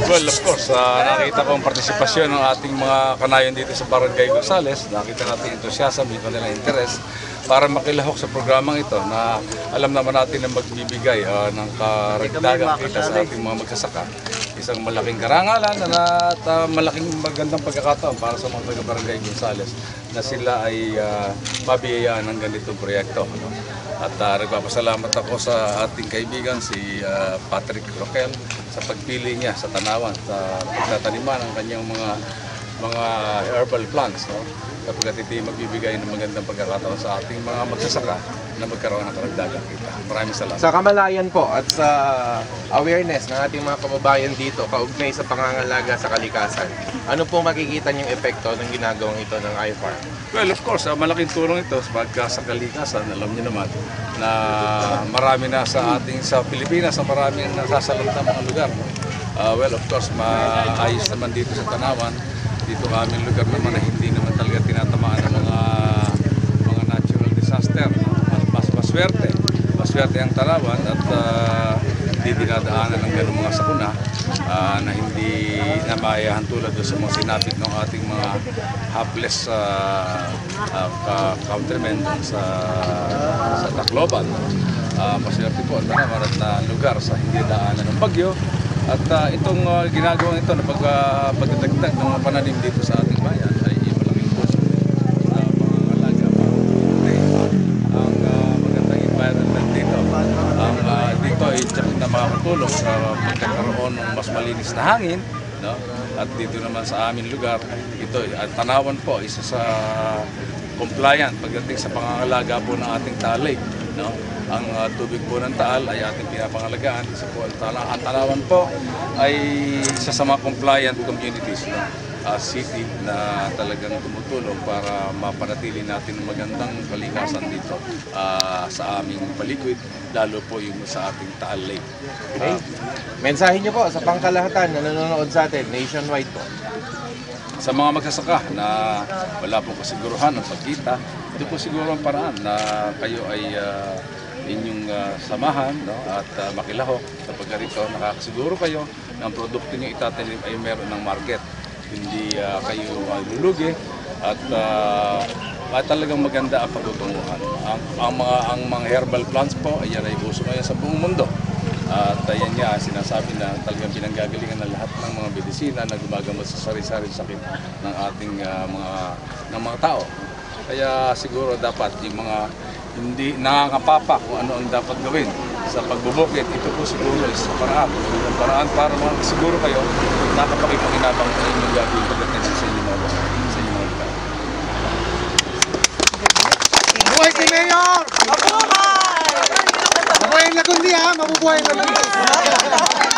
Well, of course, nakita ko ang partisipasyon ng ating mga kanayon dito sa Barangay Gonzales. Nakita natin entusiasm, yung kanilang interes para makilahok sa programang ito na alam naman natin na magbibigay ng karagdagang kita sa ating mga magsasaka. Isang malaking karangalan at malaking magandang pagkakataon para sa mga taga-Barangay Gonzales na sila ay mabiyayaan ng ganitong proyekto. At nagpapasalamat ako sa ating kaibigan si Patrick Roquel sa pagpili niya sa Tanawan sa pagtataniman ng kanyang mga herbal plants, sapagkat ito magbibigay ng magandang pagkakataon sa ating mga magsasaka na magkaroon ng karagdagang kita. Maraming salamat. Sa kamalayan po at sa awareness ng ating mga kababayan dito kaugnay sa pangangalaga sa kalikasan, ano po makikita niyong epekto ng ginagawang ito ng iFarm? Well, of course, malaking tulong ito sa kalikasan. Alam niyo naman na marami na sa Pilipinas, marami na nasasalot na mga lugar. Well, of course, maayos naman dito sa Tanawan. Dito aming lugar naman na hindi naman talaga tinatamaan ng mga natural disaster. Maswerte ang Tanawan at hindi dinadaanan ng ganung mga sakuna na hindi na maayahan tulad sa mga sinapit ng ating mga hapless countrymen sa Tacloban. Maswerte po ang Tanawan at na lugar sa hindi daanan ng bagyo. At itong ginagawang ito na pagdadagdag ng mga pananim dito sa ating bayan ay malaking tulong sa pangangalaga ang magandang environment dito. Dito ay tiyak na makakatulong sa pagkakaroon ng mas malinis na hangin. At dito naman sa aming lugar, ito at Tanawan po isa sa compliant pagdating sa pangangalaga po ng ating Taal Lake. Ang tubig po ng Taal ay ating pinapangalagaan. Isa po ang Tanawan po ay isa sa mga compliant communities city na talagang tumutulong para mapanatili natin ang magandang kalikasan dito sa aming paligid, lalo po yung sa ating Taal Lake. Mensahe niyo po sa pangkalahatan na nanonood sa atin nationwide po. Sa mga magsasaka na wala pong kasiguruhan ng pagkita, ito po siguro ang paraan na kayo ay inyong samahan at makilahok sapagkat rito nakakasiguro kayo na ang produkto nyo itatanim ay meron ng market. Hindi kayo lulugi at talagang maganda ang pagtutunguhan. Ang mga herbal plants po, ayan ay uso ngayon sa buong mundo. At ayan niya, sinasabi na talagang pinanggagalingan ng lahat ng mga medisina na gumagamot sa sari-sari sakit ng ating mga tao. Kaya siguro dapat yung mga hindi nakakapapa kung ano ang dapat gawin sa pagbubukid, ito po siguro is paraan para siguro kayo nakapagpakinabang sa inyong gagawin pagdating sa inyong mga lugar. Mabuhay si Mayor! Mabuhay! Mabuhay na kundi ha! Mabubuhay na kundi!